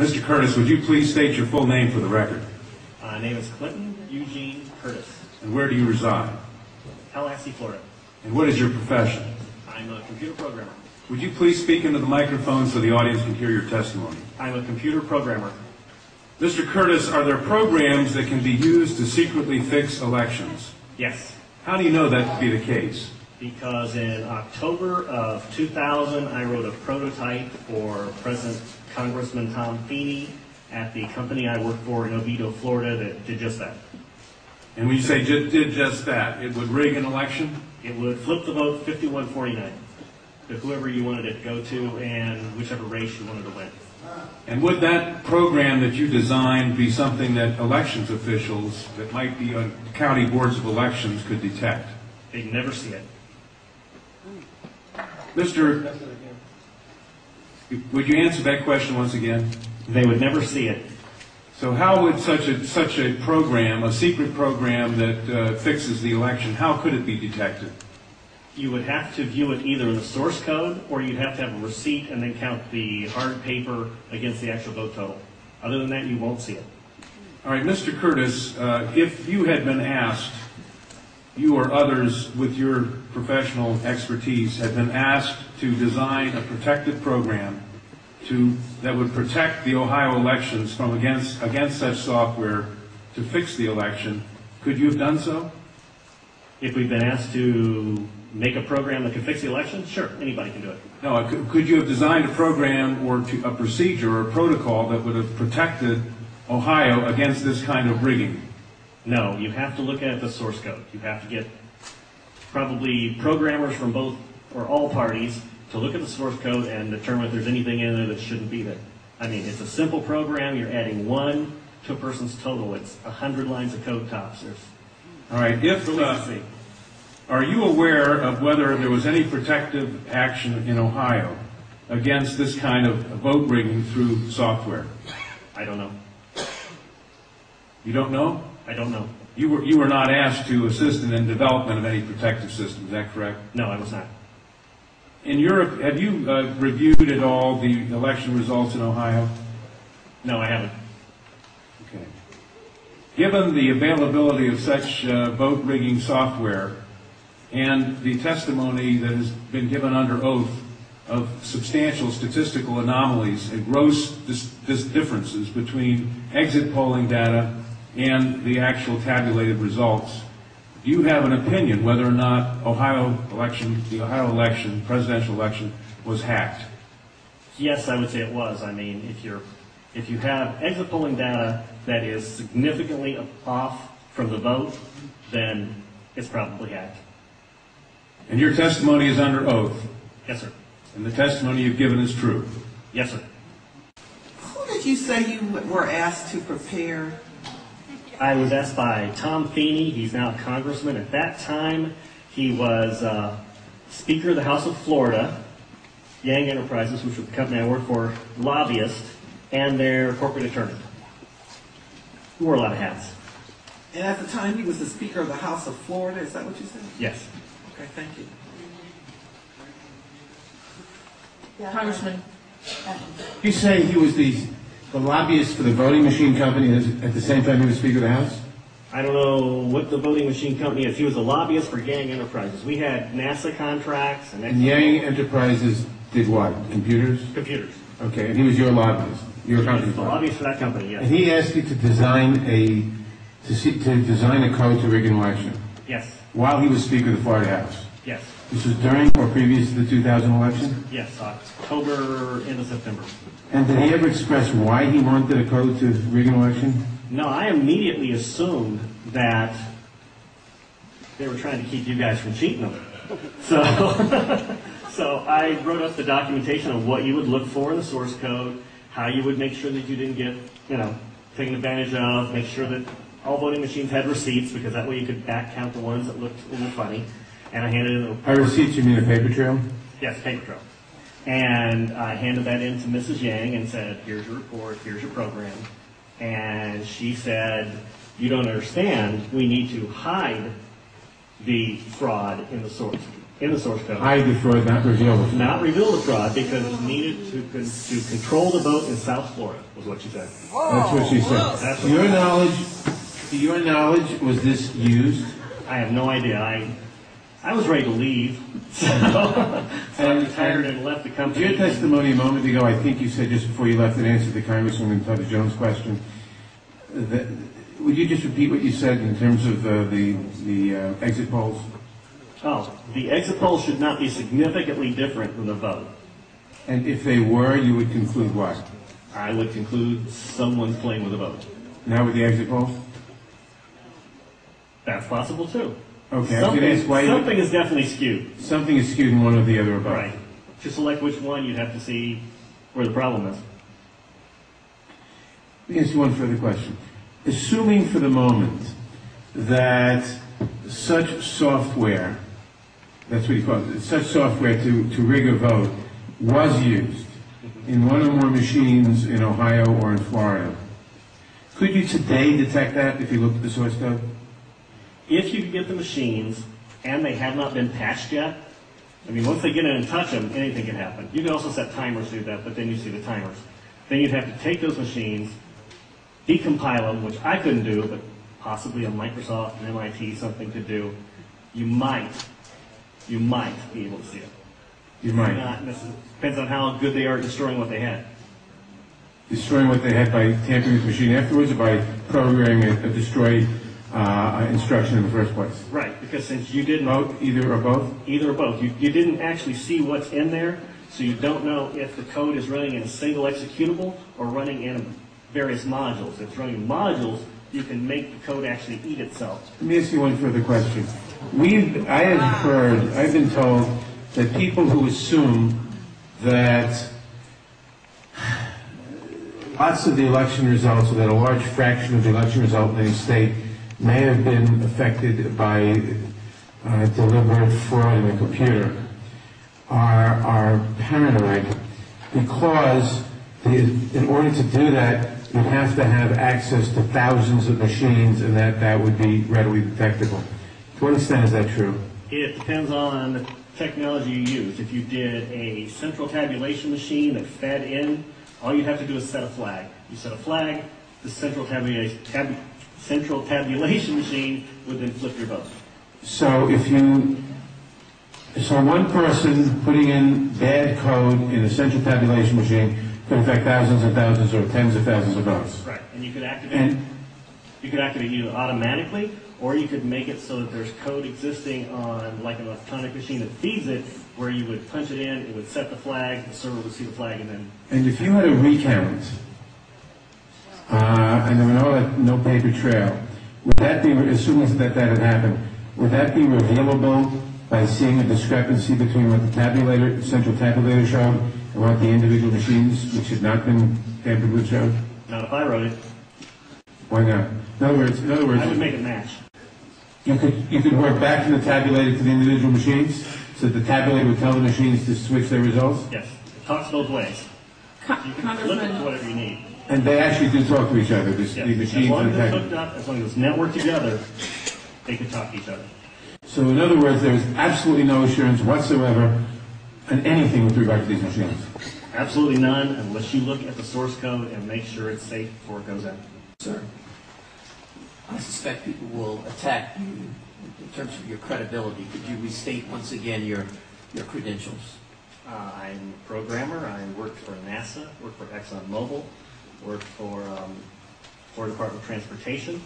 Mr. Curtis, would you please state your full name for the record? My name is Clinton Eugene Curtis. And where do you reside? Tallahassee, Florida. And what is your profession? I'm a computer programmer. Would you please speak into the microphone so the audience can hear your testimony? I'm a computer programmer. Mr. Curtis, are there programs that can be used to secretly fix elections? Yes. How do you know that to be the case? Because in October of 2000, I wrote a prototype for President Congressman Tom Feeney at the company I work for in Oviedo, Florida, that did just that. And when you say did just that, it would rig an election? It would flip the vote 51-49 to whoever you wanted it to go to and whichever race you wanted to win. And would that program that you designed be something that elections officials that might be on county boards of elections could detect? They'd never see it. Mr. Would you answer that question once again? They would never see it. So how would such a program, a secret program that fixes the election, how could it be detected? You would have to view it either in the source code, or you'd have to have a receipt and then count the hard paper against the actual vote total. Other than that, you won't see it. All right, Mr. Curtis, if you had been asked, you or others with your professional expertise had been asked to design a protective program that would protect the Ohio elections from against such software to fix the election, could you have done so? If we've been asked to make a program that could fix the election, sure, anybody can do it. No, could you have designed a program or a procedure or a protocol that would have protected Ohio against this kind of rigging? No, you have to look at the source code. You have to get probably programmers from both or all parties to look at the source code and determine if there's anything in there that shouldn't be there. I mean, it's a simple program. You're adding 1 to a person's total. It's 100 lines of code tops. All right. Are you aware of whether there was any protective action in Ohio against this kind of vote rigging through software? I don't know. You don't know? I don't know. You were not asked to assist in the development of any protective system, is that correct? No, I was not. In Europe, have you reviewed at all the election results in Ohio? No, I haven't. Okay. Given the availability of such vote rigging software and the testimony that has been given under oath of substantial statistical anomalies and gross differences between exit polling data and the actual tabulated results, do you have an opinion whether or not the Ohio election, presidential election, was hacked? Yes, I would say it was. I mean, if you have exit polling data that is significantly off from the vote, then it's probably hacked. And your testimony is under oath? Yes, sir. And the testimony you've given is true? Yes, sir. Who did you say you were asked to prepare? I was asked by Tom Feeney. He's now a congressman. At that time, he was Speaker of the House of Florida, Yang Enterprises, which was the company I worked for, lobbyist, and their corporate attorney. He wore a lot of hats. And at the time, he was the Speaker of the House of Florida. Is that what you said? Yes. Okay, thank you. Congressman, You say he was the lobbyist for the voting machine company at the same time he was Speaker of the House? I don't know what the voting machine company is. He was a lobbyist for Yang Enterprises. We had NASA contracts and Yang Enterprises did what? Computers? computers. Okay, and he was your lobbyist, your He company. was the lobbyist for that company, And yes. he asked you to design a code to rig an election Yes. while he was Speaker of the Florida House. Yes. This was during or previous to the 2000 election? Yes. October into September. And did he ever express why he wanted a code to rig an election? No, I immediately assumed that they were trying to keep you guys from cheating them. So, so I wrote up the documentation of what you would look for in the source code, how you would make sure that you didn't get, taken advantage of, make sure that all voting machines had receipts, because that way you could back count the ones that looked a little funny. And I handed it By receipts, you mean a paper trail? Yes, paper trail. And I handed that in to Mrs. Yang and said, here's your report, here's your program. And she said, you don't understand, we need to hide the fraud in the source. in the source code. Hide the fraud, not reveal the fraud. Not reveal the fraud because it's needed to control the vote in South Florida, was what she said. That's what she said. That's To your knowledge, was this used? I have no idea. I was ready to leave, so I retired and left the company. Your testimony a moment ago, I think you said just before you left and answered the Congresswoman Tubby Jones' question. Would you just repeat what you said in terms of the exit polls? Oh, the exit polls should not be significantly different than the vote. And if they were, you would conclude what? I would conclude someone's playing with the vote. Now with the exit polls? That's possible too. Okay, I was going to ask why something is definitely skewed. something is skewed in one or the other or both. Right. To select which one, you'd have to see where the problem is. Let me ask you one further question. Assuming for the moment that such software, that's what he calls it, such software to rig a vote was used in one or more machines in Ohio or in Florida, could you today detect that if you looked at the source code? If you could get the machines and they have not been patched yet, I mean, once they get in and touch them, anything can happen. You can also set timers to do that, but then you see the timers. Then you'd have to take those machines, decompile them, which I couldn't do, but possibly a Microsoft, an MIT, something to do. You might be able to see it. You might. Not necessarily. Depends on how good they are at destroying what they had. Destroying what they had by tampering with the machine afterwards or by programming a destroy instruction in the first place? Right, because since you didn't... Both, either or both? Either or both. You didn't actually see what's in there, so you don't know if the code is running in a single executable or running in various modules. If it's running in modules, you can make the code actually eat itself. Let me ask you one further question. I've been told that people who assume that lots of the election results, or that a large fraction of the election result in any state may have been affected by deliberate fraud in the computer, are paranoid because in order to do that, you'd have to have access to thousands of machines, and that would be readily detectable. To what extent is that true? It depends on the technology you use. If you did a central tabulation machine that fed in, all you'd have to do is set a flag. You set a flag, the central tabulation machine would then flip your vote. So one person putting in bad code in a central tabulation machine could affect thousands and thousands or tens of thousands of votes. Right, and you could activate either automatically, or you could make it so that there's code existing on like an electronic machine that feeds it, where you would punch it in, it would set the flag, the server would see the flag, and then... And if you had a recount, and there were no paper trail, would that be, assuming that had happened, would that be revealable by seeing a discrepancy between what the central tabulator showed and what the individual machines, which had not been tampered with, showed? Not if I wrote it. Why not? In other words, I would make it match. You could work back from the tabulator to the individual machines, so that the tabulator would tell the machines to switch their results? Yes, it talks both ways. You can flip it to whatever you need. And they actually do talk to each other, the machines as long and as the it's tabulator. hooked up, as long as it's networked together, they can talk to each other. So in other words, there is absolutely no assurance whatsoever on anything with regard to these machines? Absolutely none, unless you look at the source code and make sure it's safe before it goes in. Sir, I suspect people will attack you in terms of your credibility. Could you restate once again your credentials? I'm a programmer. I worked for NASA, worked for ExxonMobil, worked for Florida Department of Transportation.